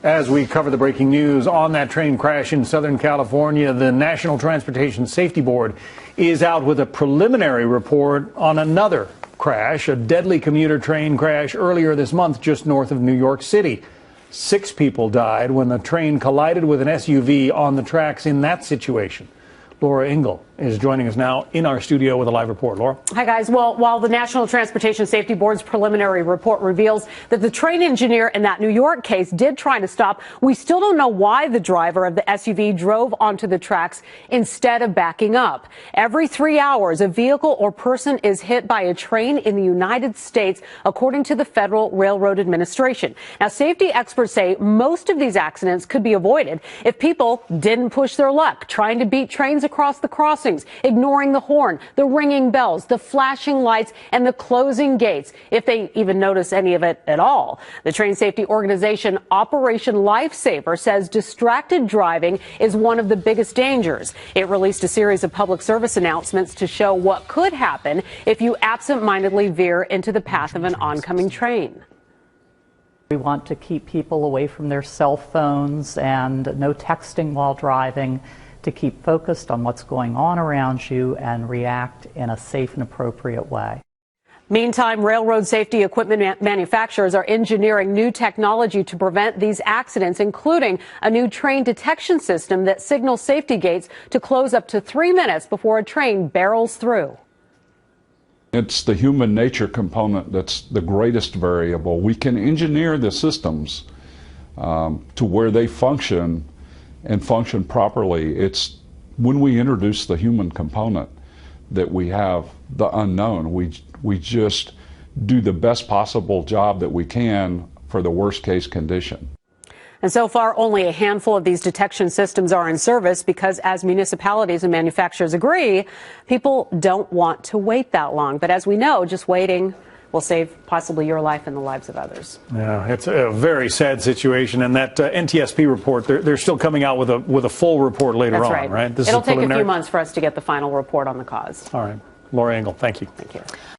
As we cover the breaking news on that train crash in Southern California, the National Transportation Safety Board is out with a preliminary report on another crash, a deadly commuter train crash earlier this month just north of New York City. 6 people died when the train collided with an SUV on the tracks in that situation. Laura Engel is joining us now in our studio with a live report. Laura? Hi, guys. Well, while the National Transportation Safety Board's preliminary report reveals that the train engineer in that New York case did try to stop, we still don't know why the driver of the SUV drove onto the tracks instead of backing up. Every 3 hours, a vehicle or person is hit by a train in the United States, according to the Federal Railroad Administration. Now, safety experts say most of these accidents could be avoided if people didn't push their luck, trying to beat trains across the crossings, ignoring the horn, the ringing bells, the flashing lights, and the closing gates, if they even notice any of it at all. The train safety organization Operation Lifesaver says distracted driving is one of the biggest dangers. It released a series of public service announcements to show what could happen if you absent-mindedly veer into the path of an oncoming train. We want to keep people away from their cell phones and no texting while driving, to keep focused on what's going on around you and react in a safe and appropriate way. Meantime, railroad safety equipment manufacturers are engineering new technology to prevent these accidents, including a new train detection system that signals safety gates to close up to 3 minutes before a train barrels through. It's the human nature component that's the greatest variable. We can engineer the systems to where they function and function properly. It's when we introduce the human component that we have the unknown. We just do the best possible job that we can for the worst case condition. And so far, only a handful of these detection systems are in service because, as municipalities and manufacturers agree, people don't want to wait that long. But as we know, just waiting will save possibly your life and the lives of others. Yeah, it's a very sad situation, and that NTSB report, they're still coming out with a full report later That's on, right? It'll take a few months for us to get the final report on the cause. All right. Laura Engel, thank you. Thank you.